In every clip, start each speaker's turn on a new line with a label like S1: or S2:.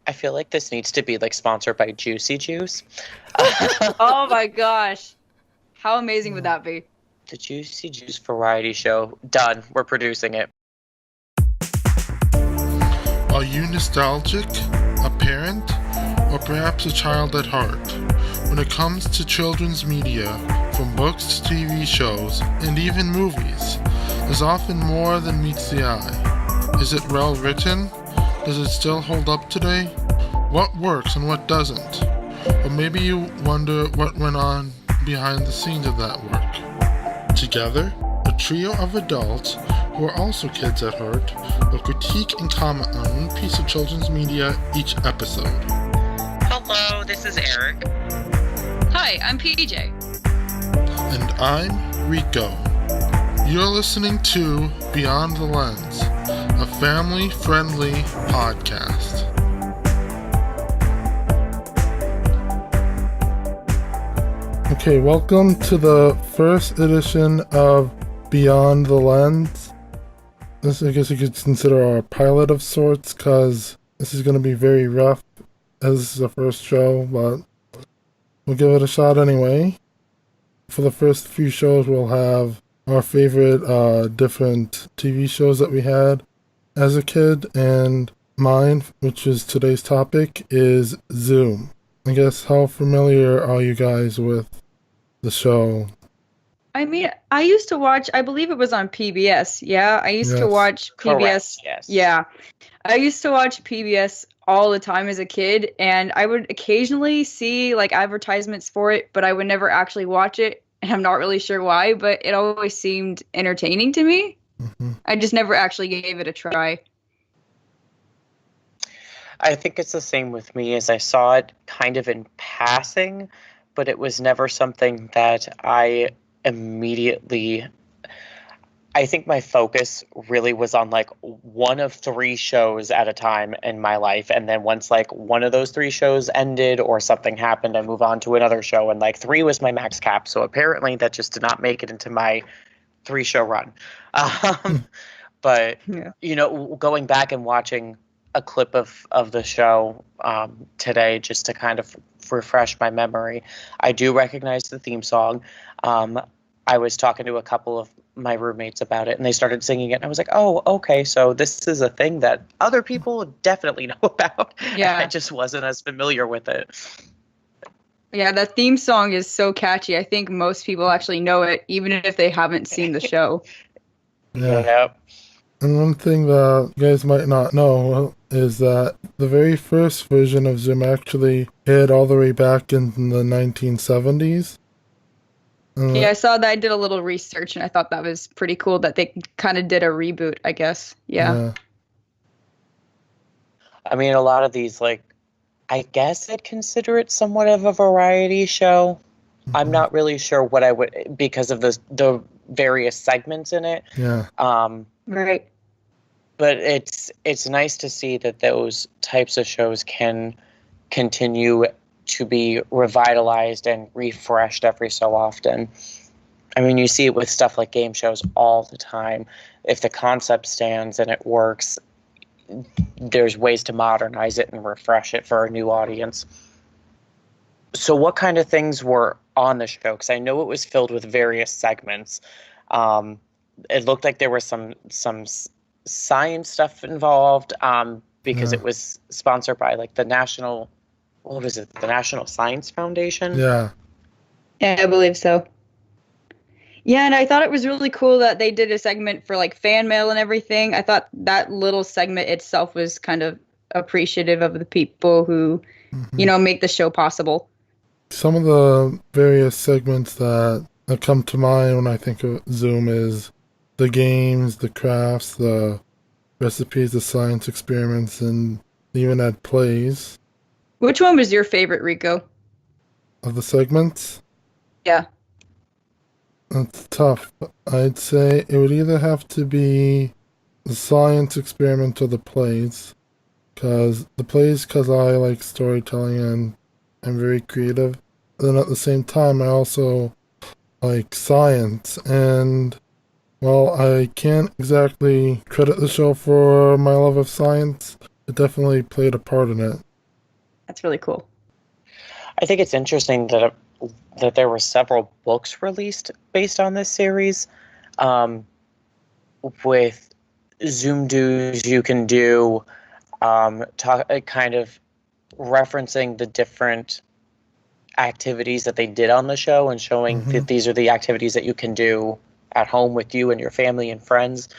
S1: I feel like this needs to be like sponsored by Juicy Juice.
S2: Oh my gosh. How amazing would that be?
S1: The Juicy Juice variety show. Done. We're producing it.
S3: Are you nostalgic, a parent, or perhaps a child at heart? When it comes to children's media, from books to TV shows, and even movies, there's often more than meets the eye. Is it well written? Does it still hold up today? What works and what doesn't? Or maybe you wonder what went on behind the scenes of that work. Together, a trio of adults who are also kids at heart will critique and comment on one piece of children's media each episode.
S1: Hello, this is Eric.
S2: Hi, I'm PJ.
S3: And I'm Rico. You're listening to Beyond the Lens, a family-friendly podcast. Okay, welcome to the first edition of Beyond the Lens. This, I guess you could consider our pilot of sorts, because this is going to be very rough, as this is the first show, but we'll give it a shot anyway. For the first few shows, we'll have our favorite different TV shows that we had as a kid, and mine, which is today's topic, is Zoom. I guess, how familiar are you guys with the show?
S2: I mean, I used to watch, I believe it was on PBS. Yeah, I used to watch PBS.
S1: Correct, yes.
S2: Yeah. I used to watch PBS all the time as a kid, and I would occasionally see like advertisements for it, but I would never actually watch it, and I'm not really sure why, but it always seemed entertaining to me.
S3: Mm-hmm.
S2: I just never actually gave it a try.
S1: I think it's the same with me, as I saw it kind of in passing, but it was never something that I immediately... I think my focus really was on like one of three shows at a time in my life. And then once like one of those three shows ended or something happened, I move on to another show. And like three was my max cap. So apparently that just did not make it into my 3-show run. But,
S2: Yeah.
S1: you know, going back and watching a clip of the show today, just to kind of refresh my memory, I do recognize the theme song. I was talking to a couple of my roommates about it, and they started singing it, and I was like, oh, okay, so this is a thing that other people definitely know about.
S2: Yeah.
S1: I just wasn't as familiar with it.
S2: Yeah, that theme song is so catchy. I think most people actually know it, even if they haven't seen the show.
S3: Yeah.
S1: Yep.
S3: And one thing that you guys might not know is that the very first version of Zoom actually aired all the way back in the 1970s.
S2: Yeah, I saw that. I did a little research, and I thought that was pretty cool that they kind of did a reboot, I guess. Yeah.
S1: I mean, a lot of these, like, I guess I'd consider it somewhat of a variety show.
S3: Mm-hmm.
S1: I'm not really sure what I would, because of the various segments in it.
S3: Yeah.
S2: Right.
S1: But it's nice to see that those types of shows can continue to be revitalized and refreshed every so often. I mean, you see it with stuff like game shows all the time. If the concept stands and it works, there's ways to modernize it and refresh it for a new audience. So what kind of things were on the show? Because I know it was filled with various segments. It looked like there was some science stuff involved, because it was sponsored by like the National... What was it? The National Science Foundation?
S3: Yeah.
S2: Yeah, I believe so. Yeah, and I thought it was really cool that they did a segment for like fan mail and everything. I thought that little segment itself was kind of appreciative of the people who, you know, make the show possible.
S3: Some of the various segments that come to mind when I think of Zoom is the games, the crafts, the recipes, the science experiments, and they even had plays.
S2: Which one was your favorite, Rico?
S3: Of the segments?
S2: Yeah.
S3: That's tough. I'd say it would either have to be the science experiment or the plays. Because I like storytelling and I'm very creative. Then at the same time, I also like science. And, well, I can't exactly credit the show for my love of science. It definitely played a part in it.
S2: That's really cool.
S1: I think it's interesting that there were several books released based on this series, with Zoom Do's You Can Do, kind of referencing the different activities that they did on the show and showing that these are the activities that you can do at home with you and your family and friends.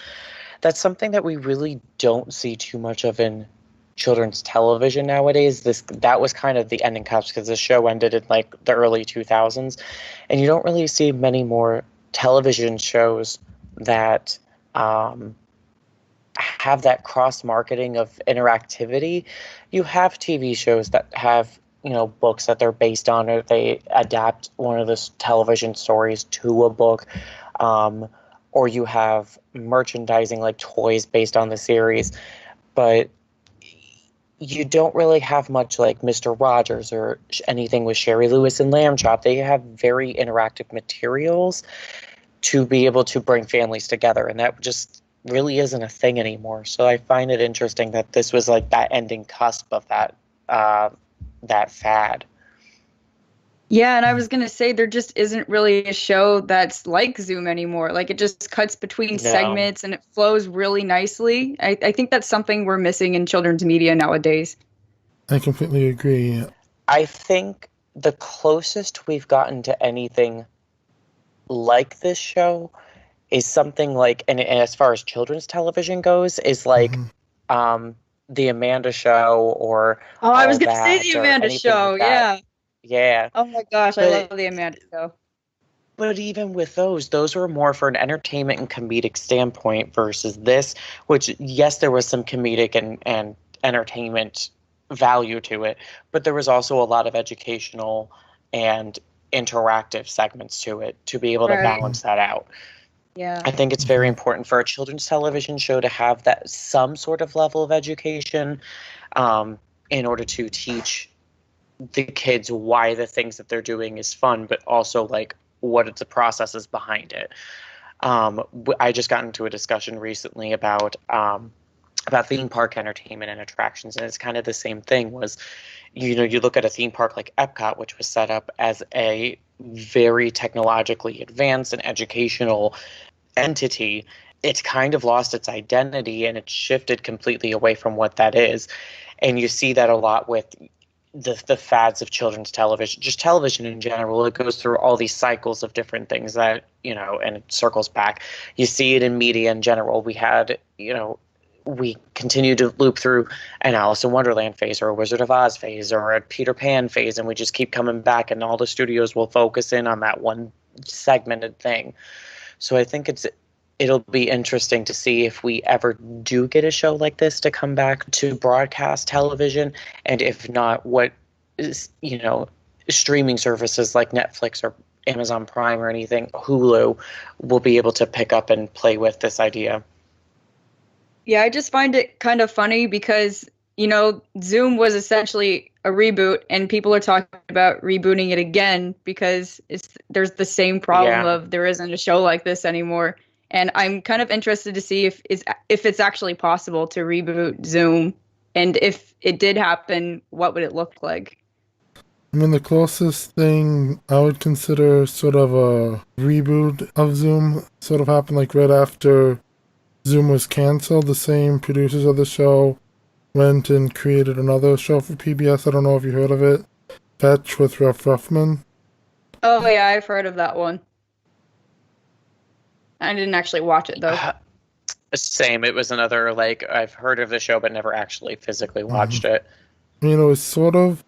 S1: That's something that we really don't see too much of in children's television nowadays. That was kind of the ending cups, because the show ended in like the early 2000s, and you don't really see many more television shows that have that cross marketing of interactivity. You have TV shows that have, books that they're based on, or they adapt one of the television stories to a book, or you have merchandising like toys based on the series, but you don't really have much like Mr. Rogers or anything with Sherry Lewis and Lamb Chop. They have very interactive materials to be able to bring families together, and that just really isn't a thing anymore. So I find it interesting that this was like that ending cusp of that fad.
S2: Yeah, and I was going to say there just isn't really a show that's like Zoom anymore. Like, it just cuts between segments and it flows really nicely. I think that's something we're missing in children's media nowadays.
S3: I completely agree.
S1: I think the closest we've gotten to anything like this show is something like, and as far as children's television goes, is like The Amanda Show, or
S2: I was going to say The Amanda Show,
S1: like
S2: yeah.
S1: Yeah.
S2: Oh my gosh, I love The Amanda Show.
S1: But even with those were more for an entertainment and comedic standpoint versus this, which, yes, there was some comedic and entertainment value to it, but there was also a lot of educational and interactive segments to it to be able to balance that out.
S2: Yeah.
S1: I think it's very important for a children's television show to have that some sort of level of education, in order to teach the kids why the things that they're doing is fun, but also like what the process is behind it. I just got into a discussion recently about theme park entertainment and attractions, and it's kind of the same thing. Was, you look at a theme park like Epcot, which was set up as a very technologically advanced and educational entity. It's kind of lost its identity, and it's shifted completely away from what that is. And you see that a lot with the fads of children's television, just television in general. It goes through all these cycles of different things that, and it circles back. You see it in media in general. We had, we continue to loop through an Alice in Wonderland phase, or a Wizard of Oz phase, or a Peter Pan phase, and we just keep coming back, and all the studios will focus in on that one segmented thing. So I think it'll be interesting to see if we ever do get a show like this to come back to broadcast television, and if not, what is, streaming services like Netflix or Amazon Prime or anything, Hulu, will be able to pick up and play with this idea.
S2: Yeah, I just find it kind of funny because, Zoom was essentially a reboot, and people are talking about rebooting it again because there's the same problem of there isn't a show like this anymore. And I'm kind of interested to see if it's actually possible to reboot Zoom, and if it did happen, what would it look like?
S3: I mean, the closest thing I would consider sort of a reboot of Zoom sort of happened like right after Zoom was canceled. The same producers of the show went and created another show for PBS. I don't know if you heard of it. Fetch with Ruff Ruffman.
S2: Oh, yeah, I've heard of that one. I didn't actually watch it, though.
S1: Same. It was another, I've heard of the show, but never actually physically watched it.
S3: It was sort of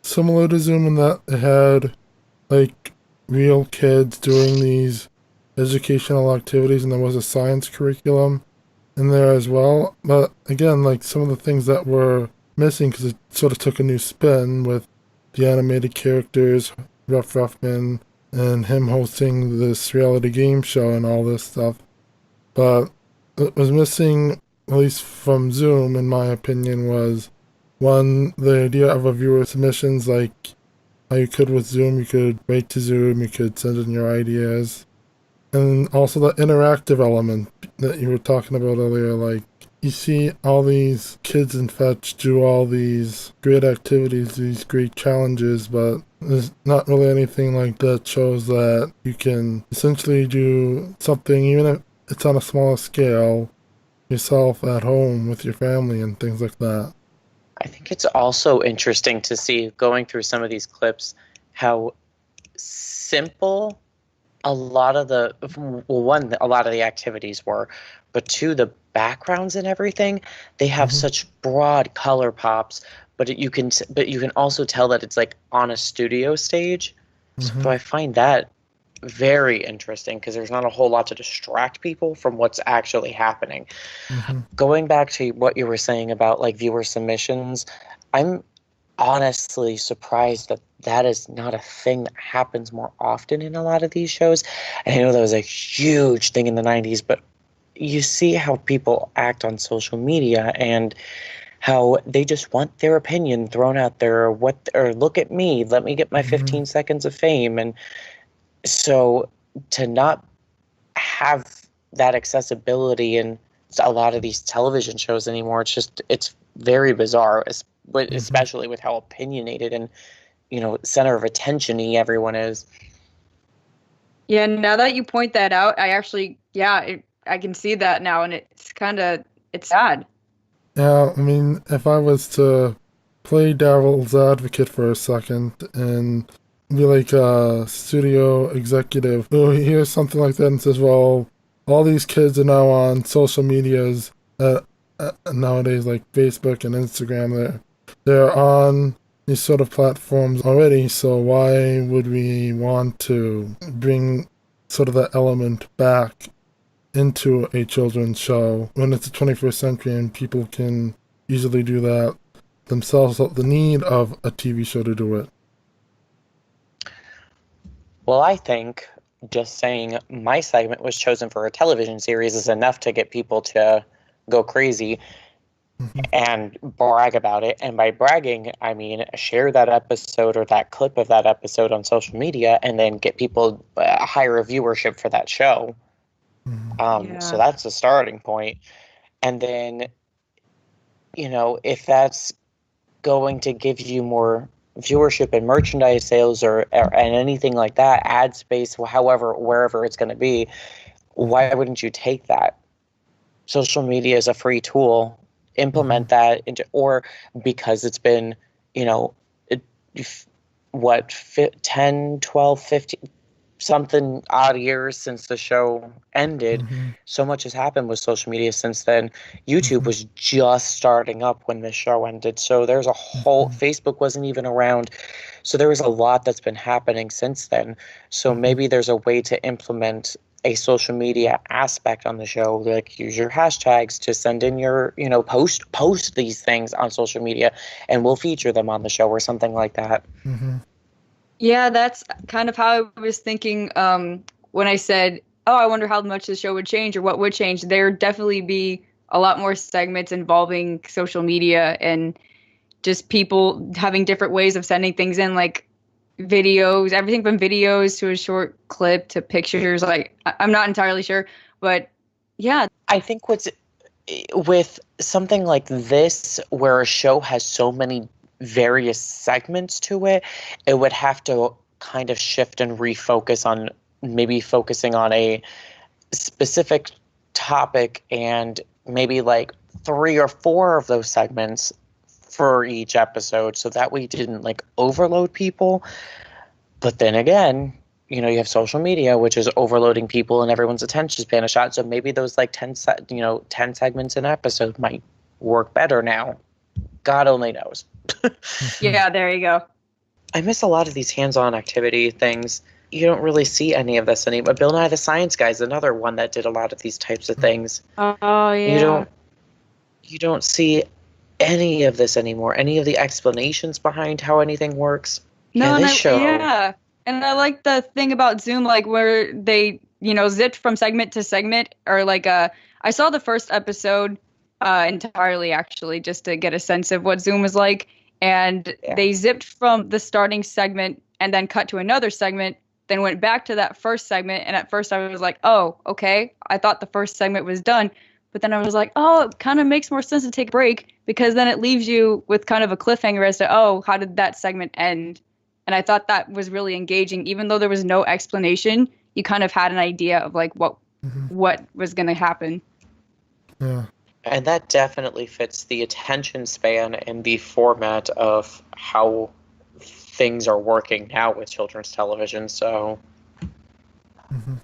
S3: similar to Zoom in that it had, real kids doing these educational activities, and there was a science curriculum in there as well. But, again, some of the things that were missing, because it sort of took a new spin with the animated characters, Ruff Ruffman, and him hosting this reality game show and all this stuff. But what was missing, at least from Zoom, in my opinion, was, one, the idea of a viewer submissions, like how you could with Zoom. You could write to Zoom, you could send in your ideas. And also the interactive element that you were talking about earlier, you see all these kids in Fetch do all these great activities, these great challenges, but there's not really anything like that shows that you can essentially do something, even if it's on a smaller scale, yourself at home with your family and things like that.
S1: I think it's also interesting to see, going through some of these clips, how simple a lot of the, well, one, a lot of the activities were, but two, the backgrounds and everything, they have such broad color pops, but you can also tell that it's like on a studio stage. So I find that very interesting because there's not a whole lot to distract people from what's actually happening. Going back to what you were saying about like viewer submissions, I'm honestly surprised that that is not a thing that happens more often in a lot of these shows. And I know that was a huge thing in the 90s, but you see how people act on social media and how they just want their opinion thrown out there, or look at me, let me get my 15 seconds of fame. And so to not have that accessibility in a lot of these television shows anymore, it's very bizarre, especially with how opinionated and, center of attention-y everyone is.
S2: Yeah, now that you point that out, I can see that now, and it's sad.
S3: Yeah, I mean, if I was to play devil's advocate for a second and be like a studio executive who hears something like that and says, well, all these kids are now on social medias nowadays, like Facebook and Instagram. They're on these sort of platforms already, so why would we want to bring sort of that element back into a children's show when it's the 21st century and people can easily do that themselves without the need of a TV show to do it?
S1: Well, I think just saying my segment was chosen for a television series is enough to get people to go crazy and brag about it. And by bragging, I mean share that episode or that clip of that episode on social media and then get people higher viewership for that show. So that's the starting point. And then, if that's going to give you more viewership and merchandise sales or and anything like that, ad space, however, wherever it's going to be, why wouldn't you take that? Social media is a free tool. Implement that into, or because it's been, 10, 12, 15, something odd years since the show ended. So much has happened with social media since then. YouTube was just starting up when the show ended. So there's a whole, Facebook wasn't even around. So there was a lot that's been happening since then. So maybe there's a way to implement a social media aspect on the show, like use your hashtags to send in your, post these things on social media and we'll feature them on the show or something like that.
S2: Yeah, that's kind of how I was thinking when I said, oh, I wonder how much the show would change or what would change. There'd definitely be a lot more segments involving social media and just people having different ways of sending things in, like videos, everything from videos to a short clip to pictures. Like, I'm not entirely sure, but yeah.
S1: I think with something like this, where a show has so many various segments to it, it would have to kind of shift and refocus on maybe focusing on a specific topic and maybe like 3 or 4 of those segments for each episode, so that we didn't like overload people. But then again, you have social media, which is overloading people and everyone's attention span is shot. So maybe those like 10 segments an episode might work better now. God only knows.
S2: Yeah, there you go.
S1: I miss a lot of these hands-on activity things. You don't really see any of this anymore. Bill Nye the Science Guy is another one that did a lot of these types of things.
S2: Oh, yeah.
S1: You don't see any of this anymore. Any of the explanations behind how anything works.
S2: No,
S1: show.
S2: And I like the thing about Zoom, like where they, zipped from segment to segment, or like I saw the first episode entirely, actually, just to get a sense of what Zoom was like. And they zipped from the starting segment and then cut to another segment, then went back to that first segment. And at first I was like, oh, okay. I thought the first segment was done. But then I was like, oh, it kind of makes more sense to take a break because then it leaves you with kind of a cliffhanger as to, oh, how did that segment end? And I thought that was really engaging. Even though there was no explanation, you kind of had an idea of like what was going to happen.
S3: Yeah.
S1: And that definitely fits the attention span and the format of how things are working now with children's television. So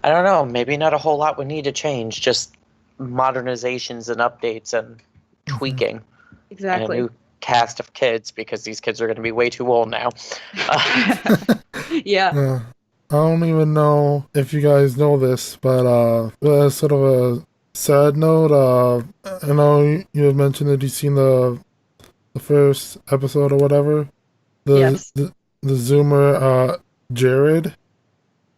S1: I don't know, maybe not a whole lot would need to change, just modernizations and updates and tweaking.
S2: Exactly.
S1: And a new cast of kids, because these kids are going to be way too old now.
S2: Yeah.
S3: I don't even know if you guys know this, but sort of a sad note, I know you had mentioned that you've seen the first episode or whatever.
S2: Yes.
S3: The Zoomer, Jared,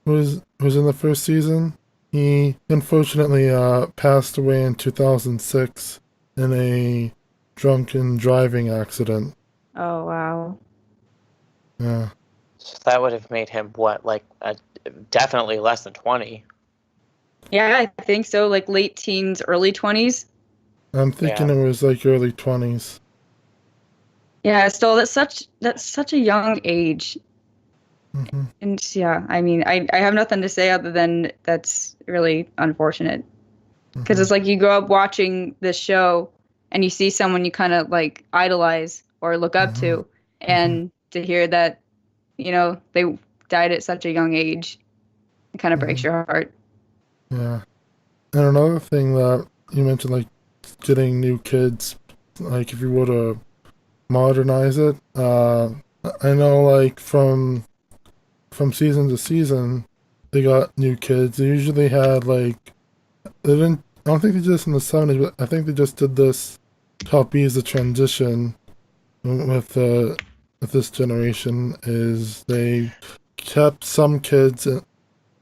S3: who's in the first season. He unfortunately passed away in 2006 in a drunken driving accident.
S2: Oh, wow.
S3: Yeah.
S1: So that would have made him, what, like, definitely less than 20.
S2: Yeah, I think so. Like late teens, early 20s.
S3: I'm thinking it was like early 20s.
S2: Yeah, still that's such a young age. And yeah, I mean, I have nothing to say other than that's really unfortunate. Because it's like you grow up watching this show and you see someone you kind of like idolize or look up to, and to hear that, you know, they died at such a young age, it kind of breaks your heart.
S3: Yeah. And another thing that you mentioned, like getting new kids, like if you were to modernize it, I know like from season to season, they got new kids. They usually had like, they didn't, I don't think they did this in the 70s, but I think they just did this to help ease the transition with this generation, is they kept some kids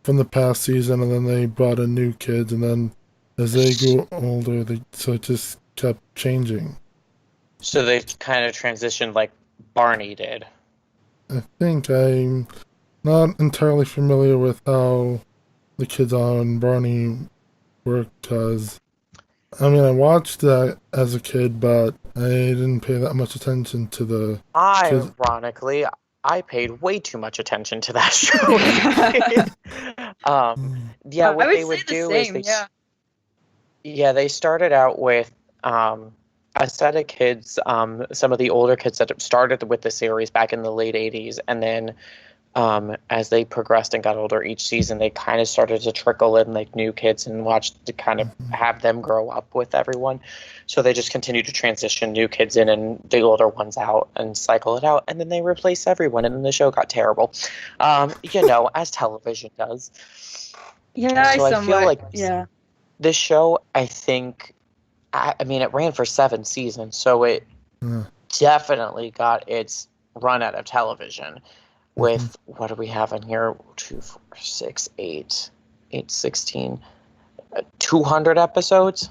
S3: from the past season, and then they brought in new kids, and then as they grew older, so it just kept changing.
S1: So they kind of transitioned like Barney did.
S3: I think I'm not entirely familiar with how the kids on Barney work, because I mean, I watched that as a kid, but I didn't pay that much attention to the kids.
S1: Ironically, I paid way too much attention to that show. Yeah, what they would do is they started out with a set of kids, some of the older kids that started with the series back in the late 80s, and then as they progressed and got older each season, they kind of started to trickle in like new kids and watched to kind of have them grow up with everyone. So they just continue to transition new kids in and the older ones out and cycle it out, and then they replace everyone, and then the show got terrible. You know, as television does.
S2: Yeah,
S1: so I feel like
S2: yeah.
S1: this show, I think, I mean, it ran for 7 seasons, so it definitely got its run out of television. With what do we have in here? 2, 4, 6, 8, 16, 200 episodes.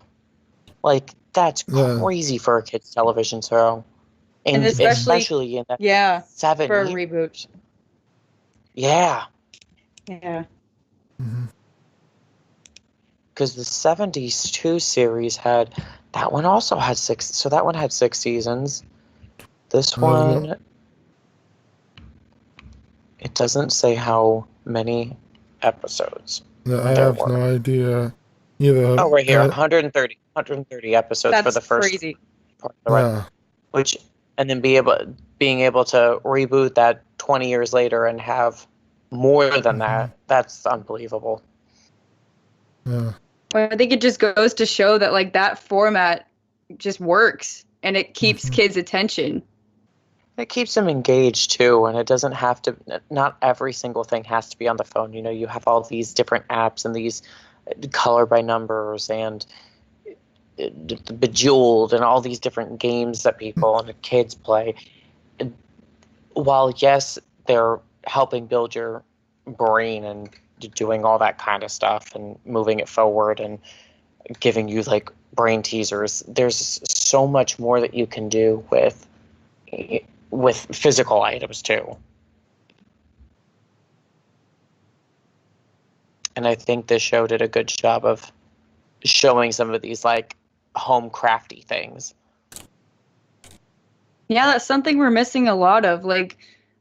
S1: Like, that's crazy for a kids' television show, and especially in that 7
S2: for a
S1: years.
S2: reboot.
S1: Yeah. Because the 72 series that one also had 6. So that one had 6 seasons. This one. It doesn't say how many episodes.
S3: Yeah, I have no idea either.
S1: Oh, right here, 130 episodes for the first
S2: crazy.
S1: part of the run. Which, and then being able to reboot that 20 years later and have more than that, that's unbelievable.
S3: Yeah.
S2: Well, I think it just goes to show that like that format just works and it keeps kids' attention.
S1: It keeps them engaged too, and it doesn't have to. Not every single thing has to be on the phone. You know, you have all these different apps and these color by numbers and Bejeweled and all these different games that people and the kids play. While yes, they're helping build your brain and doing all that kind of stuff and moving it forward and giving you like brain teasers, there's so much more that you can do with physical items too. And I think this show did a good job of showing some of these like home crafty things.
S2: Yeah, that's something we're missing a lot of. Like,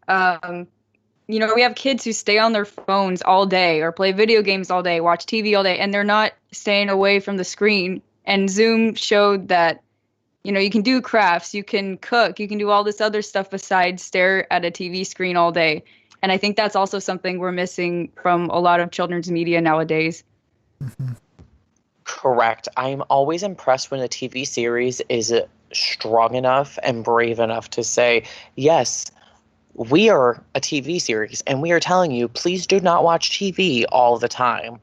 S2: we have kids who stay on their phones all day or play video games all day, watch TV all day, and they're not staying away from the screen. And Zoom showed that, you can do crafts, you can cook, you can do all this other stuff besides stare at a TV screen all day. And I think that's also something we're missing from a lot of children's media nowadays.
S3: Mm-hmm.
S1: Correct. I'm always impressed when a TV series is strong enough and brave enough to say, yes, we are a TV series and we are telling you, please do not watch TV all the time.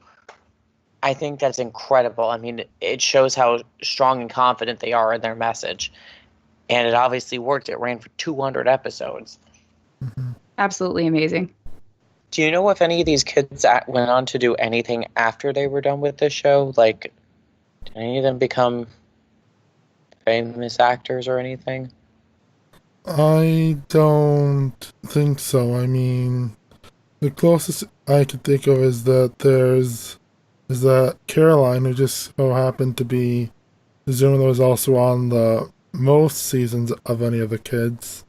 S1: I think that's incredible. I mean, it shows how strong and confident they are in their message. And it obviously worked. It ran for 200 episodes.
S3: Mm-hmm.
S2: Absolutely amazing.
S1: Do you know if any of these kids went on to do anything after they were done with this show? Like, did any of them become famous actors or anything?
S3: I don't think so. I mean, the closest I could think of is that Caroline, who just so happened to be the Zoom that was also on the most seasons of any of the kids.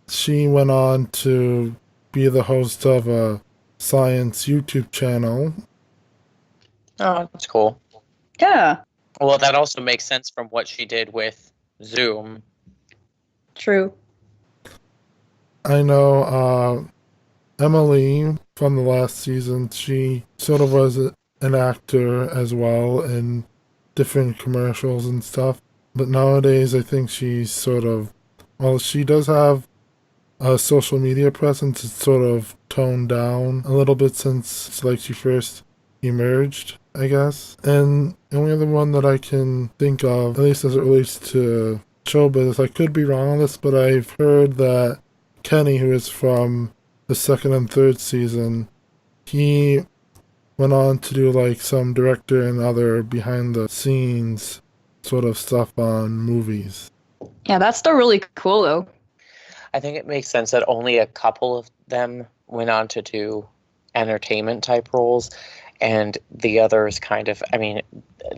S3: She went on to be the host of a science YouTube channel.
S1: Oh, that's cool.
S2: Yeah.
S1: Well, that also makes sense from what she did with Zoom.
S2: True.
S3: I know Emily from the last season, she sort of was an actor as well in different commercials and stuff. But nowadays, I think she's sort of, well, she does have a social media presence. It's sort of toned down a little bit since like she first emerged, I guess. And the only other one that I can think of, at least as it relates to showbiz, I could be wrong on this, but I've heard that Kenny, who is from the second and third season, he went on to do like some director and other behind the scenes sort of stuff on movies.
S2: Yeah, that's still really cool though.
S1: I think it makes sense that only a couple of them went on to do entertainment type roles, and the others kind of, I mean,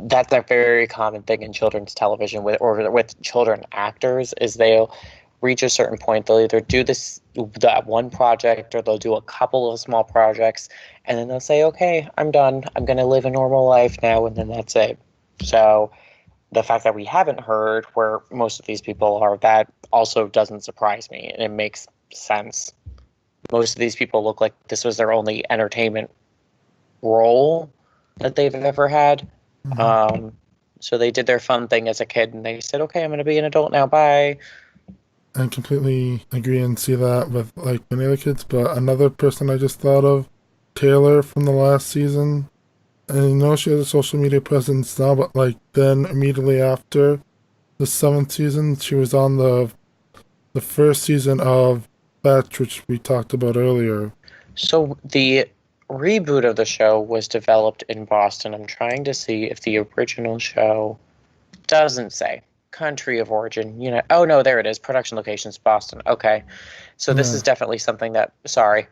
S1: that's a very common thing in children's television with children actors, is they'll reach a certain point, they'll either do that one project or they'll do a couple of small projects, and then they'll say, okay, I'm done, I'm going to live a normal life now, and then that's it. So the fact that we haven't heard where most of these people are, that also doesn't surprise me, and it makes sense. Most of these people look like this was their only entertainment role that they've ever had.
S3: Mm-hmm.
S1: So they did their fun thing as a kid, and they said, okay, I'm going to be an adult now, bye.
S3: I completely agree and see that with like many other kids, but another person I just thought of, Taylor from the last season. And I know she has a social media presence now, but like then immediately after the 7th season, she was on the first season of Batch, which we talked about earlier.
S1: So the reboot of the show was developed in Boston. I'm trying to see if the original show doesn't say country of origin. Oh no, there it is. Production locations, Boston. Okay, so this is definitely something that. Sorry,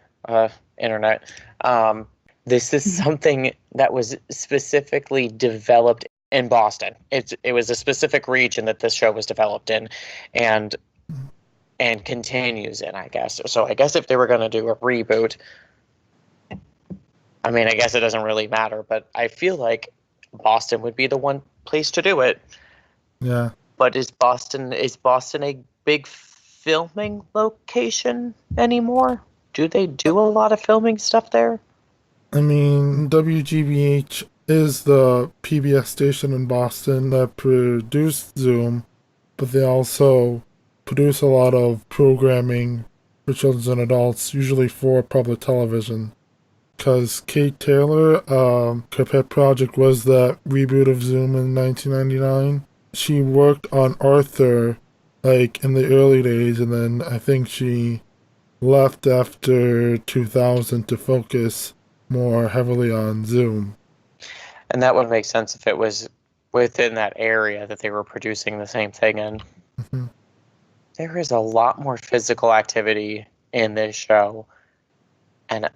S1: internet. This is something that was specifically developed in Boston. It was a specific region that this show was developed in, and continues in, I guess. So I guess if they were going to do a reboot, I mean, I guess it doesn't really matter, but I feel like Boston would be the one place to do it.
S3: Yeah.
S1: But is Boston a big filming location anymore? Do they do a lot of filming stuff there?
S3: I mean, WGBH is the PBS station in Boston that produced Zoom, but they also produce a lot of programming for children and adults, usually for public television. Because Kate Taylor, her pet project was that reboot of Zoom in 1999. She worked on Arthur, like, in the early days, and then I think she left after 2000 to focus more heavily on Zoom.
S1: And that would make sense if it was within that area that they were producing the same thing in.
S3: Mm-hmm.
S1: There is a lot more physical activity in this show, and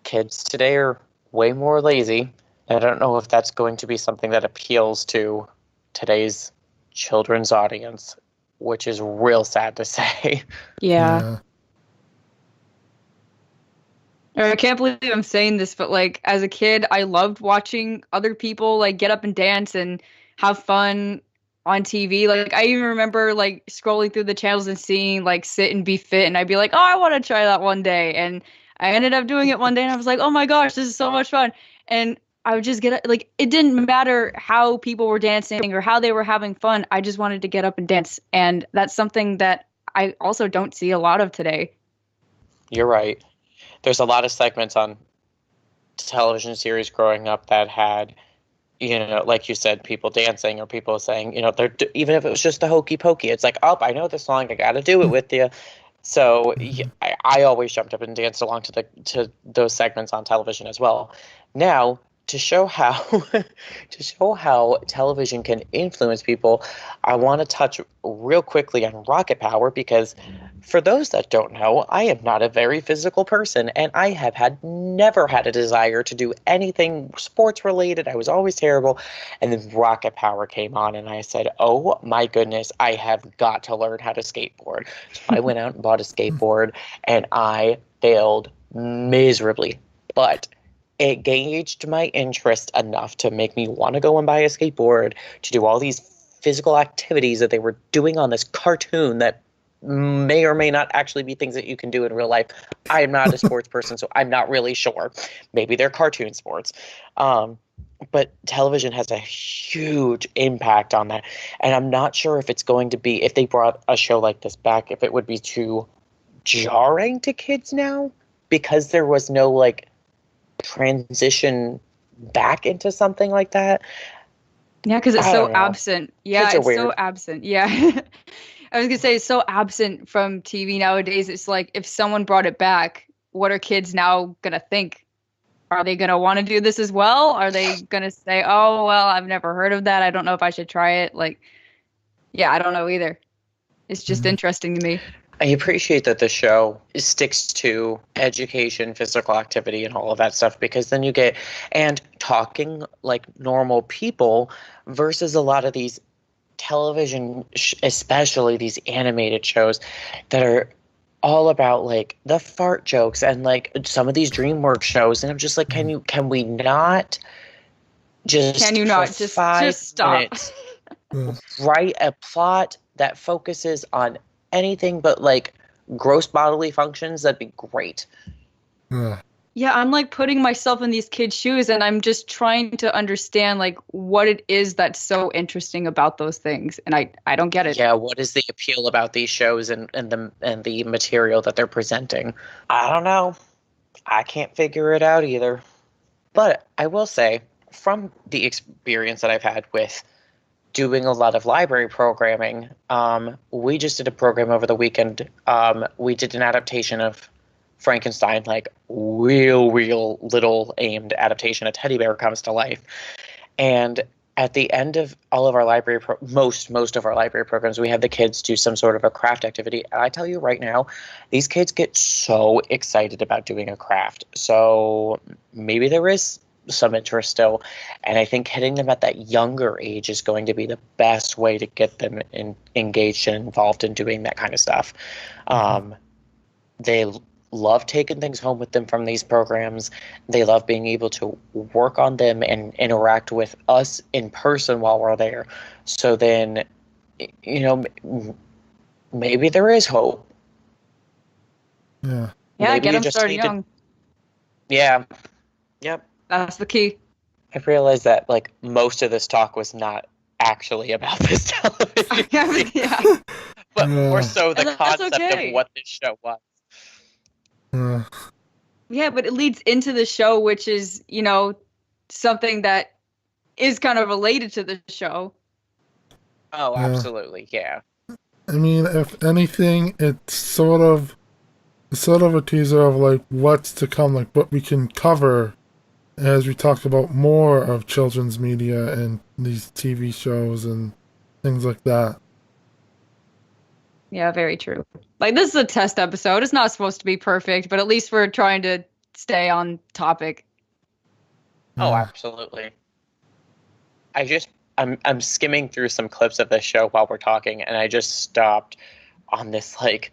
S1: kids today are way more lazy, I don't know if that's going to be something that appeals to today's children's audience, which is real sad to say.
S2: Yeah. I can't believe I'm saying this, but like as a kid, I loved watching other people like get up and dance and have fun on TV. Like I even remember like scrolling through the channels and seeing like Sit and Be Fit, and I'd be like, oh, I want to try that one day. And I ended up doing it one day, and I was like, oh my gosh, this is so much fun. And I would just get like, it didn't matter how people were dancing or how they were having fun. I just wanted to get up and dance. And that's something that I also don't see a lot of today.
S1: You're right. There's a lot of segments on television series growing up that had, like you said, people dancing or people saying, even if it was just a hokey pokey, it's like, oh, I know the song, I got to do it with you. So I always jumped up and danced along to those segments on television as well. Now, to show how television can influence people, I want to touch real quickly on rocket power, because for those that don't know, I am not a very physical person, and I have never had a desire to do anything sports related. I was always terrible. And then rocket power came on, and I said, oh my goodness, I have got to learn how to skateboard. So I went out and bought a skateboard, and I failed miserably. But it gauged my interest enough to make me want to go and buy a skateboard, to do all these physical activities that they were doing on this cartoon that may or may not actually be things that you can do in real life. I am not a sports person, so I'm not really sure. Maybe they're cartoon sports. But television has a huge impact on that. And I'm not sure if it's going to be, if they brought a show like this back, if it would be too jarring to kids now, because there was no like transition back into something like that.
S2: Yeah, because it's so absent. Yeah, it's so absent. Yeah. I was gonna say it's so absent from TV nowadays. It's like if someone brought it back, what are kids now gonna think? Are they gonna want to do this as well? Are they gonna say, "Oh, well, I've never heard of that. I don't know if I should try it." Like, yeah, I don't know either. It's just interesting to me.
S1: I appreciate that the show sticks to education, physical activity, and all of that stuff, because then you get, and talking like normal people versus a lot of these television, especially these animated shows that are all about like the fart jokes and like some of these DreamWorks shows. And I'm just like, can you not just
S2: stop?
S1: Write a plot that focuses on anything but like gross bodily functions? That'd be great.
S2: Yeah, I'm like putting myself in these kids' shoes, and I'm just trying to understand like what it is that's so interesting about those things, and I don't get it.
S1: Yeah, what is the appeal about these shows and the material that they're presenting? I don't know. I can't figure it out either. But I will say, from the experience that I've had with doing a lot of library programming, we just did a program over the weekend. We did an adaptation of Frankenstein, like real little aimed adaptation. A teddy bear comes to life. And at the end of all of our library, most of our library programs, we have the kids do some sort of a craft activity. And I tell you right now, these kids get so excited about doing a craft. So maybe there is some interest still, and I think hitting them at that younger age is going to be the best way to get them engaged and involved in doing that kind of stuff. They love taking things home with them from these programs. They love being able to work on them and interact with us in person while we're there. So then, maybe there is hope.
S2: Yeah, get them started young.
S1: Yeah. Yep.
S2: That's the key.
S1: I realized that like most of this talk was not actually about this television.
S2: Yeah.
S1: But more so the concept of what this show was.
S2: Yeah, but it leads into the show, which is, something that is kind of related to the show.
S1: Oh, absolutely, yeah.
S3: I mean, if anything, it's sort of a teaser of like what's to come, like what we can cover as we talk about more of children's media and these TV shows and things like that.
S2: Yeah, very true. Like, this is a test episode. It's not supposed to be perfect, but at least we're trying to stay on topic.
S1: Oh, absolutely. I'm skimming through some clips of this show while we're talking, and I just stopped on this like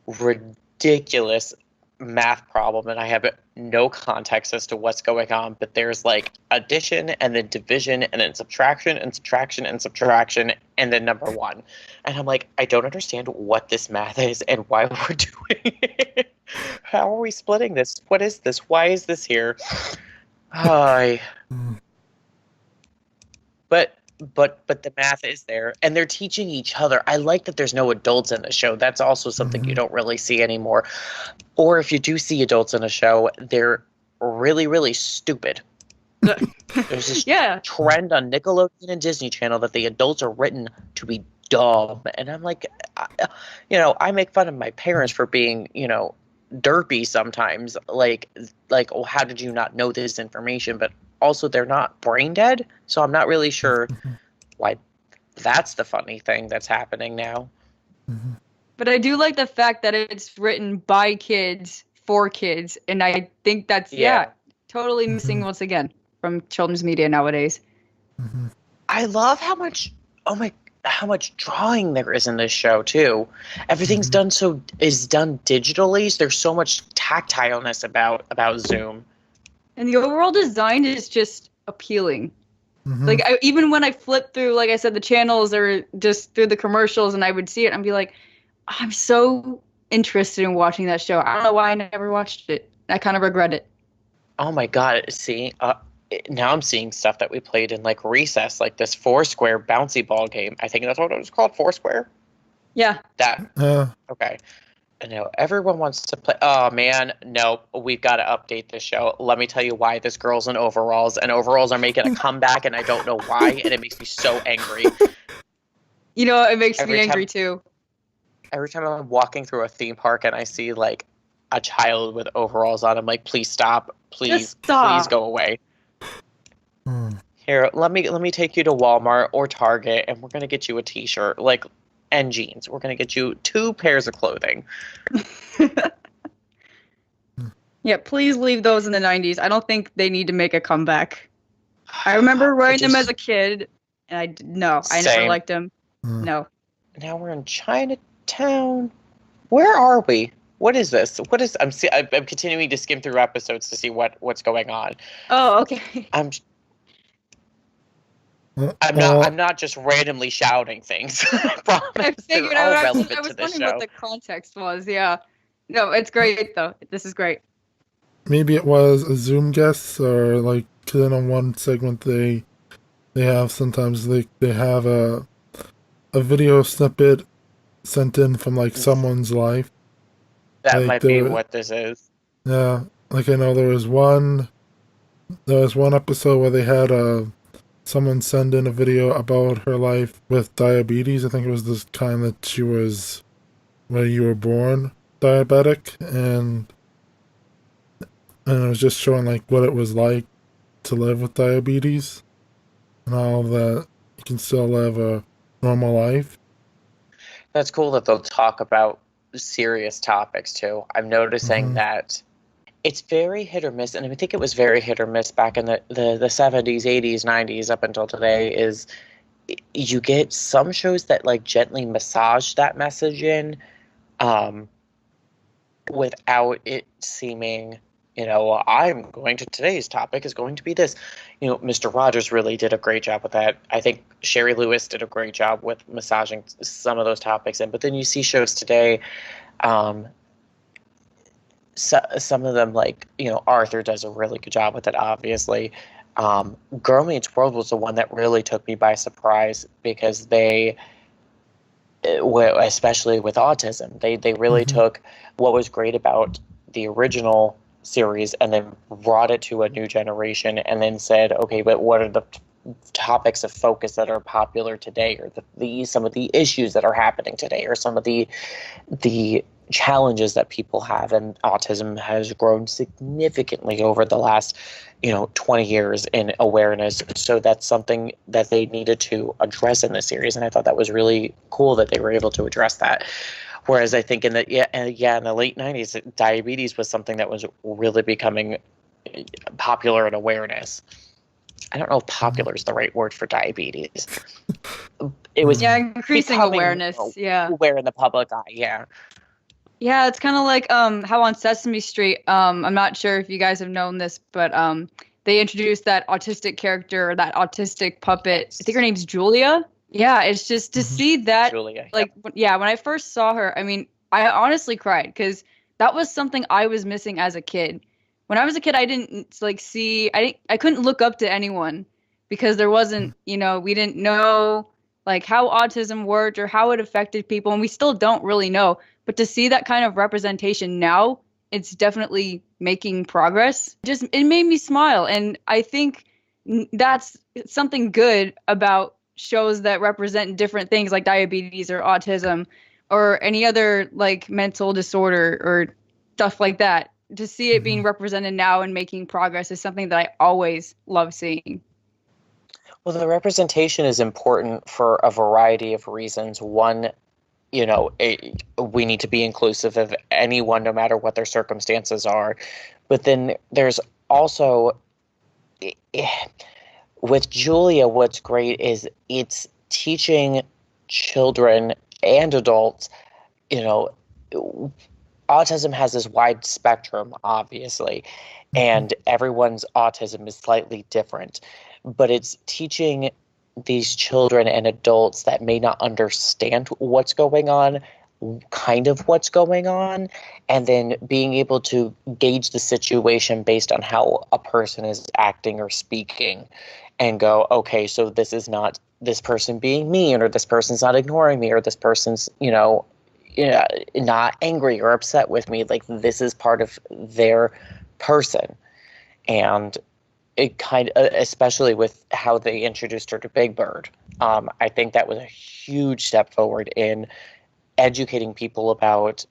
S1: ridiculous math problem, and I have no context as to what's going on, but there's like addition and then division and then subtraction and subtraction and subtraction and then number one. And I'm like, I don't understand what this math is and why we're doing it. How are we splitting this? What is this? Why is this here? Hi. But the math is there, and they're teaching each other. I like that there's no adults in the show. That's also something you don't really see anymore. Or if you do see adults in a show, they're really, really stupid. There's this trend on Nickelodeon and Disney Channel that the adults are written to be dumb. And I'm like, I make fun of my parents for being, derpy sometimes. Like, oh, how did you not know this information? But also, they're not brain dead, so I'm not really sure why that's the funny thing that's happening now.
S2: But I do like the fact that it's written by kids for kids, and I think that's totally missing once again from children's media nowadays.
S1: I love how much drawing there is in this show too. Everything's done digitally. So there's so much tactileness about Zoom.
S2: And the overall design is just appealing. Like, even when I flip through, like I said, the channels or just through the commercials and I would see it, I'd be like, I'm so interested in watching that show. I don't know why I never watched it. I kind of regret it.
S1: Oh my God. See, now I'm seeing stuff that we played in like recess, like this Foursquare bouncy ball game. I think that's what it was called, Foursquare?
S2: Yeah.
S1: That. Okay. Everyone wants to play. Oh, man. No, we've got to update this show. Let me tell you why this girl's in overalls, and overalls are making a comeback, and I don't know why, and it makes me so angry.
S2: It makes me angry, too.
S1: Every time I'm walking through a theme park and I see, like, a child with overalls on, I'm like, please stop. Please go away. Here, let me take you to Walmart or Target, and we're going to get you a T-shirt. Like, and jeans. We're going to get you 2 pairs of clothing.
S2: Yeah, please leave those in the 90s. I don't think they need to make a comeback. I remember wearing them as a kid, and I never liked them. No.
S1: Now we're in Chinatown. Where are we? What is this? I'm continuing to skim through episodes to see what's going on.
S2: Oh, okay.
S1: I'm not just randomly shouting things. I
S2: figured I was wondering what the context was. Yeah. No, it's great though. This is great.
S3: Maybe it was a Zoom guest, or like, because then on one segment they have sometimes they have a video snippet sent in from like someone's life.
S1: That might be what this is.
S3: Yeah, like I know there was one episode where they had someone send in a video about her life with diabetes. I think it was this kind that she was, when you were born, diabetic, and it was just showing like what it was like to live with diabetes and how that you can still live a normal life.
S1: That's cool that they'll talk about serious topics too. I'm noticing that it's very hit or miss, and I think it was very hit or miss back in the 70s, 80s, 90s up until today, is you get some shows that like gently massage that message in without it seeming, today's topic is going to be this. Mr. Rogers really did a great job with that. I think Sherry Lewis did a great job with massaging some of those topics in. But then you see shows today, some of them, like, Arthur does a really good job with it, obviously. Girl Meets World was the one that really took me by surprise, because they, especially with autism, they really took what was great about the original series and then brought it to a new generation and then said, okay, but what are the topics of focus that are popular today, or some of the issues that are happening today, or some of the challenges that people have. And autism has grown significantly over the last 20 years in awareness, so that's something that they needed to address in the series, and I thought that was really cool that they were able to address that. Whereas I think in the late 90s, diabetes was something that was really becoming popular and awareness. I don't know if popular is the right word for diabetes. It was
S2: increasing awareness. Yeah,
S1: aware in the public eye. Yeah.
S2: Yeah, it's kind of like how on Sesame Street, I'm not sure if you guys have known this, but they introduced that autistic character, that autistic puppet. I think her name's Julia. Yeah, it's just to see that,
S1: Julia,
S2: like, when I first saw her, I mean, I honestly cried because that was something I was missing as a kid. When I was a kid, I didn't I couldn't look up to anyone because there wasn't, we didn't know like how autism worked or how it affected people, and we still don't really know. But to see that kind of representation now, it's definitely making progress. It made me smile. And I think that's something good about shows that represent different things like diabetes or autism or any other like mental disorder or stuff like that. To see it being represented now and making progress is something that I always love seeing.
S1: Well, the representation is important for a variety of reasons. One, we need to be inclusive of anyone, no matter what their circumstances are. But then there's also, with Julia, what's great is it's teaching children and adults, autism has this wide spectrum, obviously, and everyone's autism is slightly different. But it's teaching these children and adults that may not understand what's going on, kind of what's going on, and then being able to gauge the situation based on how a person is acting or speaking and go, okay, so this is not this person being mean, or this person's not ignoring me, or this person's, not angry or upset with me. Like, this is part of their person. And it kind of, especially with how they introduced her to Big Bird, I think that was a huge step forward in educating people about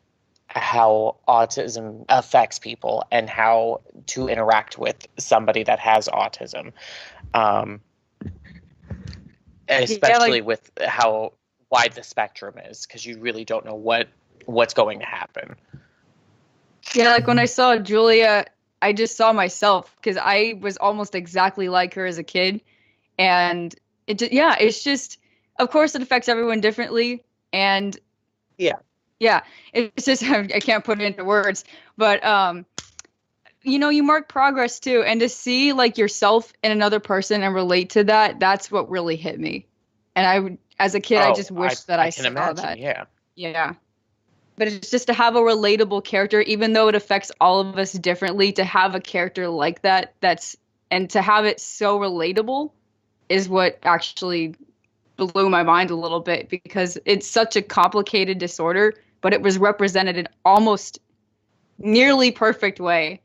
S1: how autism affects people and how to interact with somebody that has autism, especially with how wide the spectrum is, because you really don't know what's going to happen.
S2: Yeah, like when I saw Julia, I just saw myself because I was almost exactly like her as a kid. And it's just, of course it affects everyone differently. And yeah, it's just, I can't put it into words, but, you mark progress too. And to see like yourself in another person and relate to that, that's what really hit me. And as a kid, I just wish that I saw that. Yeah. But it's just to have a relatable character, even though it affects all of us differently, to have a character like that, and to have it so relatable is what actually blew my mind a little bit, because it's such a complicated disorder, but it was represented in almost nearly perfect way.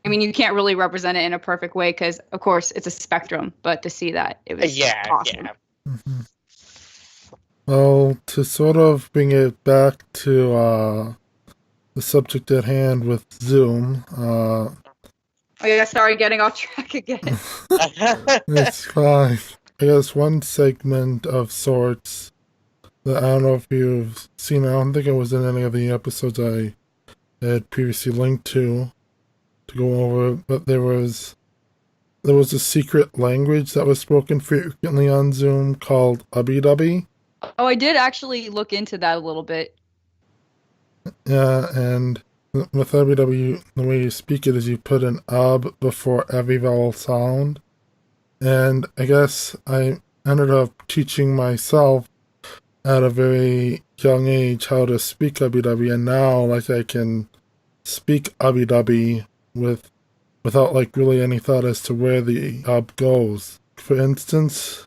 S2: I mean, you can't really represent it in a perfect way because, of course, it's a spectrum, but to see that, it was awesome.
S3: Yeah. Mm-hmm. Well, to sort of bring it back to the subject at hand with Zoom.
S2: Sorry, getting off track again.
S3: It's fine. I guess one segment of sorts that I don't know if you've seen. I don't think it was in any of the episodes I had previously linked to go over, but there was a secret language that was spoken frequently on Zoom called Ubby.
S2: Oh, I did actually look into that a little bit.
S3: Yeah, and with Ubby, the way you speak it is you put an ub before every vowel sound. And I guess I ended up teaching myself at a very young age how to speak Ubby, and now like I can speak Ubby without like really any thought as to where the ub goes. For instance,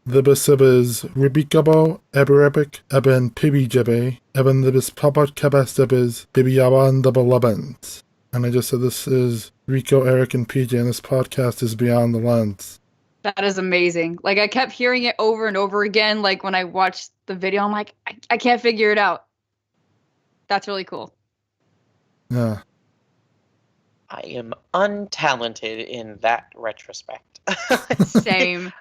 S3: Thibisibis Ribikabo, Eberepic, Eben Pibijebe, Eben Thibis Papat Kabastibis, Bibiyaban Dabalabans. And I just said this is Rico, Eric, and PJ, and this podcast is Beyond the Lens.
S2: That is amazing. Like, I kept hearing it over and over again. Like, when I watched the video, I'm like, I can't figure it out. That's really cool.
S3: Yeah.
S1: I am untalented in that retrospect.
S2: Same.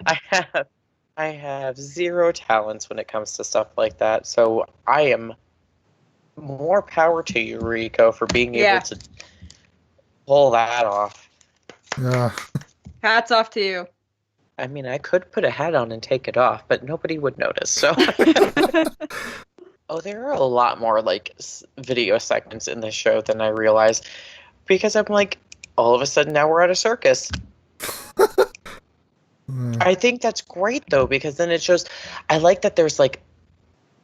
S1: I have zero talents when it comes to stuff like that. So I am more power to you, Rico, for being able to pull that off.
S3: Yeah.
S2: Hats off to you.
S1: I mean, I could put a hat on and take it off, but nobody would notice. So, oh, there are a lot more like video segments in this show than I realized, because I'm like, all of a sudden now we're at a circus. I think that's great though, because then it shows. I like that there's like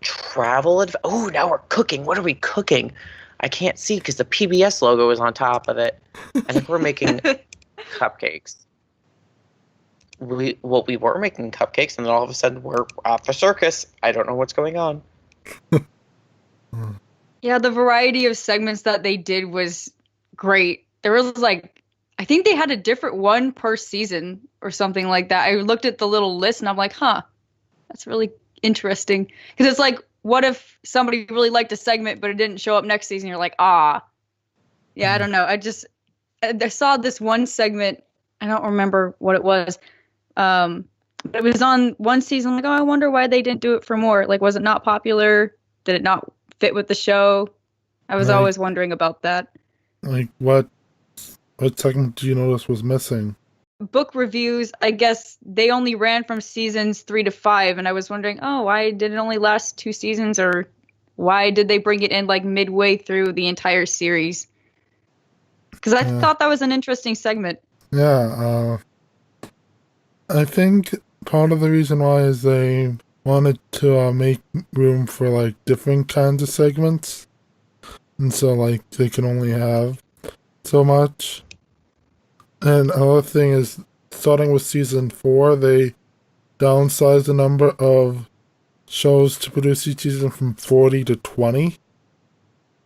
S1: travel. Oh, now we're cooking. What are we cooking? I can't see because the PBS logo is on top of it. I think we're making cupcakes. We were making cupcakes, and then all of a sudden we're off the circus. I don't know what's going on.
S2: Yeah, the variety of segments that they did was great. There was like, I think they had a different one per season or something like that. I looked at the little list and I'm like, huh, that's really interesting. Because it's like, what if somebody really liked a segment but it didn't show up next season? You're like, ah. Yeah, I don't know. I saw this one segment. I don't remember what it was. But it was on one season. I'm like, oh, I wonder why they didn't do it for more. Like, was it not popular? Did it not fit with the show? I was always wondering about that.
S3: Like, what segment do you notice was missing?
S2: Book reviews, I guess they only ran from seasons 3 to 5, and I was wondering, oh, why did it only last 2 seasons, or why did they bring it in like midway through the entire series? Because I thought that was an interesting segment.
S3: Yeah, I think part of the reason why is they wanted to make room for like different kinds of segments, and so like they can only have so much. And another thing is, starting with season 4, they downsized the number of shows to produce each season from 40 to 20.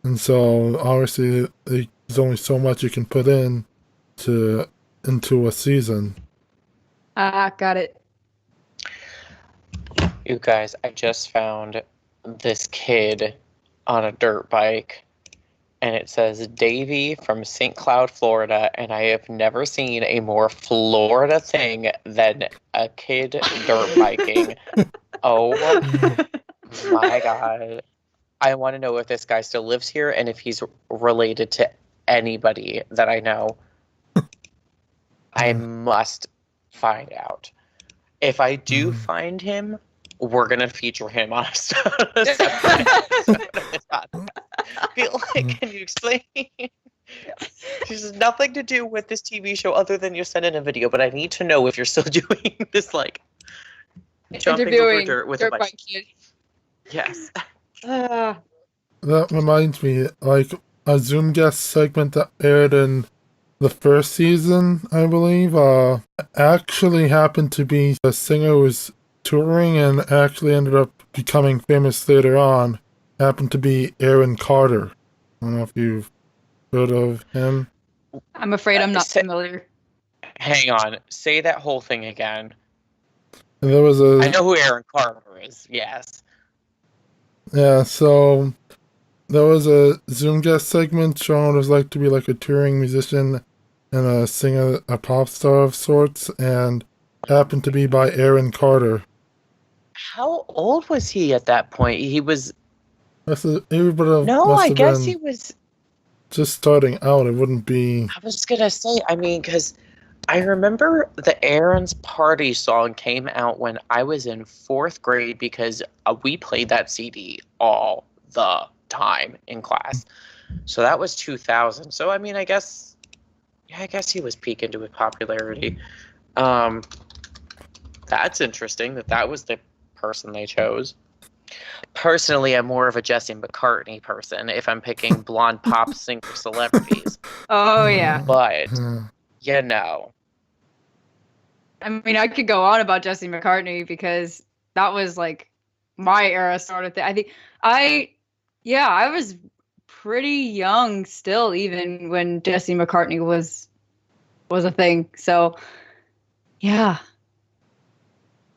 S3: And so, obviously, there's only so much you can put into a season.
S2: Got it.
S1: You guys, I just found this kid on a dirt bike. And it says Davy from St. Cloud, Florida, and I have never seen a more Florida thing than a kid dirt biking. Oh my god. I want to know if this guy still lives here and if he's related to anybody that I know. I must find out. If I do find him, we're going to feature him on can you explain? This has nothing to do with this TV show other than you send in a video, but I need to know if you're still doing this, like, jumping over dirt with a bike. Yes.
S3: That reminds me, like, a Zoom guest segment that aired in the first season, I believe, actually happened to be a singer who was touring and actually ended up becoming famous later on. Happened to be Aaron Carter. I don't know if you've heard of him.
S2: I'm afraid I'm not familiar.
S1: Hang on. Say that whole thing again.
S3: And there was
S1: I know who Aaron Carter is, yes.
S3: Yeah, so there was a Zoom guest segment showing what it was like to be like a touring musician and a singer, a pop star of sorts, and happened to be by Aaron Carter.
S1: How old was he at that point? He was...
S3: I
S1: guess he was
S3: just starting out. It wouldn't be.
S1: I was gonna say, I mean, because I remember the Aaron's Party song came out when I was in 4th grade because we played that CD all the time in class. So that was 2000. So I mean, I guess he was peaking to his popularity. That's interesting that was the person they chose. Personally, I'm more of a Jesse McCartney person if I'm picking blonde pop singer celebrities.
S2: Oh, yeah.
S1: But, you know.
S2: I mean, I could go on about Jesse McCartney because that was like my era sort of thing. I think I was pretty young still, even when Jesse McCartney was a thing. So, yeah.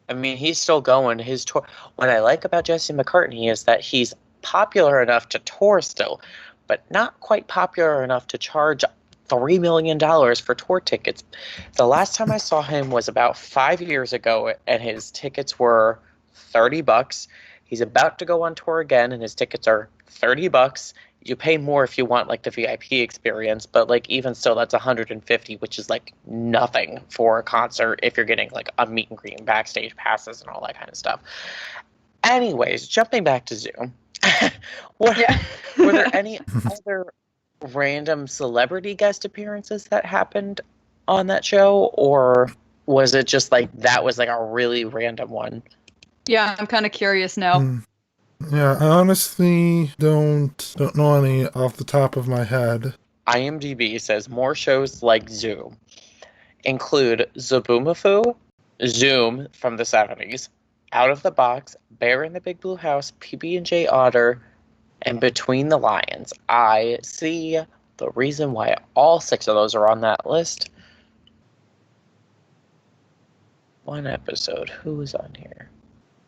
S1: I mean, he's still going. His tour. What I like about Jesse McCartney is that he's popular enough to tour still, but not quite popular enough to charge $3 million for tour tickets. The last time I saw him was about 5 years ago, and his tickets were $30. He's about to go on tour again, and his tickets are $30. you pay more if you want like the VIP experience, but like even still, that's $150, which is like nothing for a concert if you're getting like a meet and greet and backstage passes and all that kind of stuff. Anyways, jumping back to Zoom, were there any other random celebrity guest appearances that happened on that show, or was it just like that was like a really random one?
S2: Yeah, I'm kind of curious now.
S3: Yeah, I honestly don't know any off the top of my head.
S1: IMDb says more shows like Zoom include Zoboomafoo, Zoom from the 70s, Out of the Box, Bear in the Big Blue House, PB&J Otter, and Between the Lions. I see the reason why all 6 of those are on that list. One episode. Who is on here?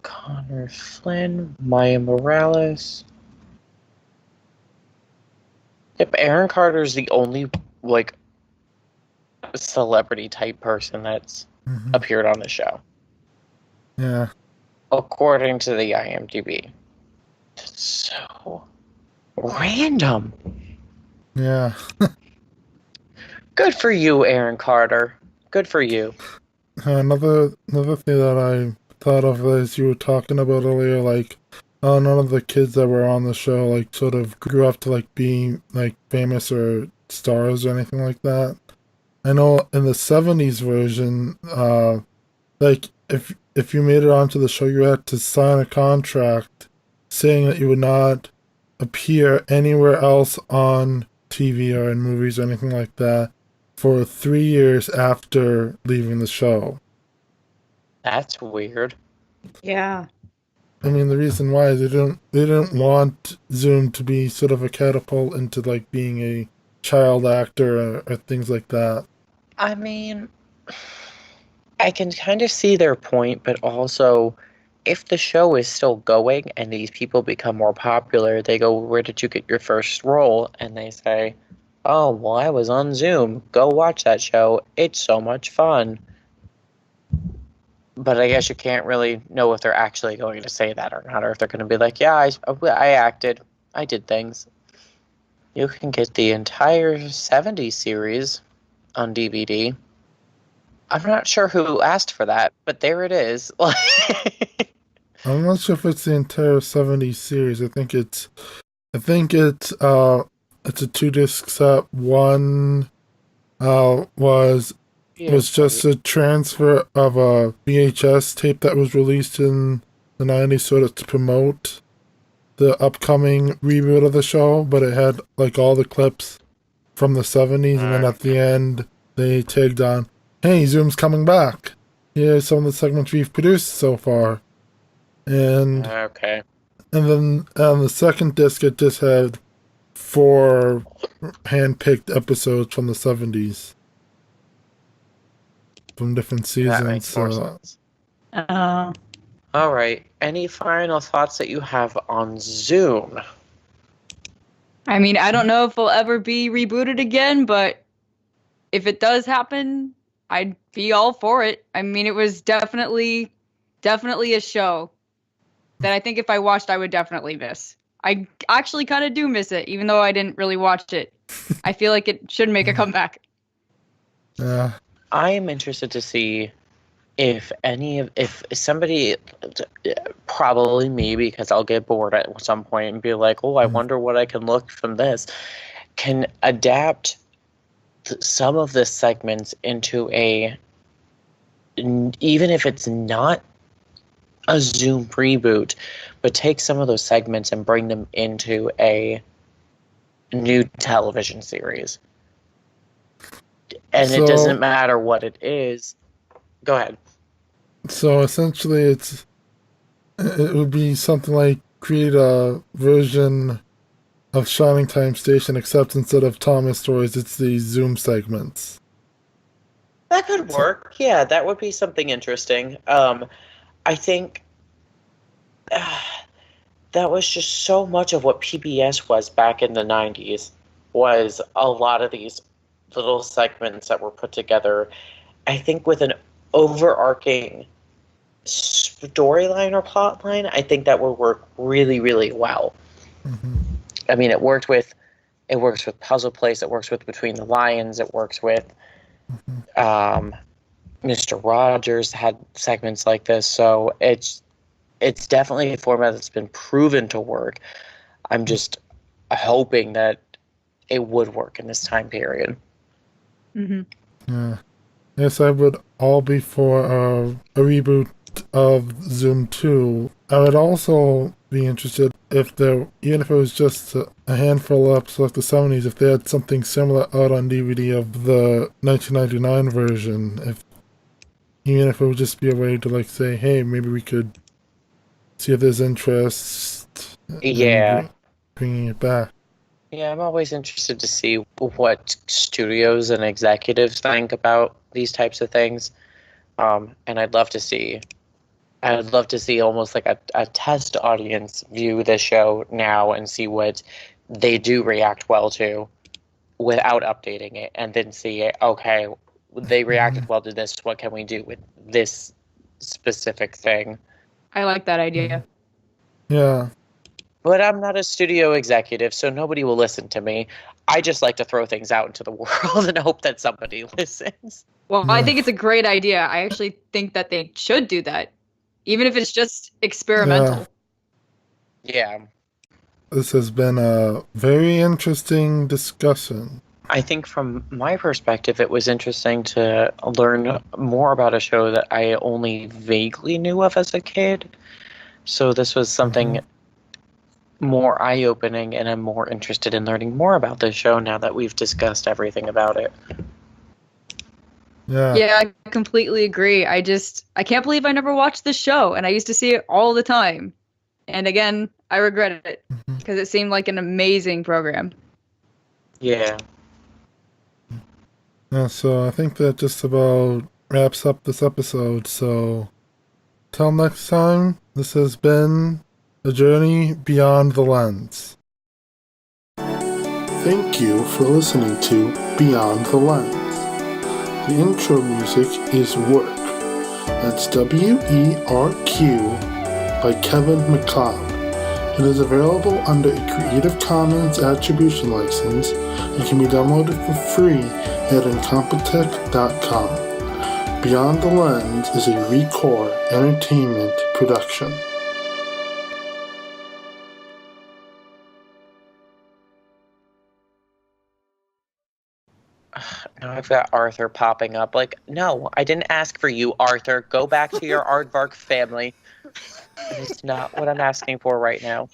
S1: Connor Flynn, Maya Morales. Yep, Aaron Carter's the only, like, celebrity type person that's appeared on the show.
S3: Yeah.
S1: According to the IMDb. It's so random.
S3: Yeah.
S1: Good for you, Aaron Carter. Good for you.
S3: Another thing that I thought of as you were talking about earlier, like, none of the kids that were on the show, like, sort of grew up to, like, being, like, famous or stars or anything like that. I know in the 70s version, like, if you made it onto the show, you had to sign a contract saying that you would not appear anywhere else on TV or in movies or anything like that for 3 years after leaving the show.
S1: That's weird.
S2: Yeah.
S3: I mean, the reason why is they didn't want Zoom to be sort of a catapult into like being a child actor or things like that.
S1: I mean, I can kind of see their point, but also, if the show is still going and these people become more popular, they go, "Where did you get your first role?" And they say, "Oh, well, I was on Zoom. Go watch that show. It's so much fun." But I guess you can't really know if they're actually going to say that or not, or if they're going to be like, "Yeah, I acted. I did things." You can get the entire 70s series on DVD. I'm not sure who asked for that, but there it is.
S3: I'm not sure if it's the entire 70s series. I think it's a 2-disc set. One was just a transfer of a VHS tape that was released in the 90s sort of to promote the upcoming reboot of the show, but it had like all the clips from the 70s, and then at the end they tagged on, "Hey, Zoom's coming back. Here's some of the segments we've produced so far." And then on the second disc it just had 4 hand-picked episodes from the 70s. From different seasons.
S1: That makes more sense. All right. Any final thoughts that you have on Zoom?
S2: I mean, I don't know if we'll ever be rebooted again, but if it does happen, I'd be all for it. I mean, it was definitely a show that I think if I watched, I would definitely miss. I actually kind of do miss it, even though I didn't really watch it. I feel like it should make a comeback.
S3: Yeah.
S1: I am interested to see if somebody, probably me, because I'll get bored at some point and be like, "Oh, I wonder what I can look from this," can adapt some of the segments into even if it's not a Zoom reboot, but take some of those segments and bring them into a new television series. And it doesn't matter what it is. Go ahead.
S3: So essentially it would be something like create a version of Shining Time Station, except instead of Thomas stories, it's the Zoom segments.
S1: That could work. Yeah, that would be something interesting. I think that was just so much of what PBS was back in the 90s, was a lot of these little segments that were put together, I think, with an overarching storyline or plot line. I think that would work really, really well. I mean, it works with Puzzle Place, it works with Between the Lions, it works with Mr. Rogers had segments like this, so it's definitely a format that's been proven to work. I'm just hoping that it would work in this time period.
S2: Mm-hmm.
S3: Yeah. Yes, I would all be for a reboot of Zoom 2. I would also be interested even if it was just a handful of episodes like the 70s, if they had something similar out on DVD of the 1999 version, even if it would just be a way to like say, hey, maybe we could see if there's interest in bringing it back.
S1: Yeah, I'm always interested to see what studios and executives think about these types of things. And I'd love to see almost like a test audience view the show now and see what they do react well to without updating it, and then see, okay, they reacted well to this, what can we do with this specific thing?
S2: I like that idea.
S3: Yeah.
S1: But I'm not a studio executive, so nobody will listen to me. I just like to throw things out into the world and hope that somebody listens.
S2: Well, I think it's a great idea. I actually think that they should do that, even if it's just experimental.
S1: Yeah.
S3: This has been a very interesting discussion.
S1: I think from my perspective, it was interesting to learn more about a show that I only vaguely knew of as a kid. So this was something more eye-opening, and I'm more interested in learning more about this show now that we've discussed everything about it.
S3: Yeah,
S2: I completely agree. I can't believe I never watched this show, and I used to see it all the time. And again, I regret it because it seemed like an amazing program.
S1: Yeah.
S3: Yeah, so I think that just about wraps up this episode. So, till next time, this has been A Journey Beyond the Lens. Thank you for listening to Beyond the Lens. The intro music is Work. That's W-E-R-Q by Kevin MacLeod. It is available under a Creative Commons Attribution License and can be downloaded for free at incompetech.com. Beyond the Lens is a Recore Entertainment production.
S1: Now I've got Arthur popping up. Like, no, I didn't ask for you, Arthur. Go back to your aardvark family. It's not what I'm asking for right now.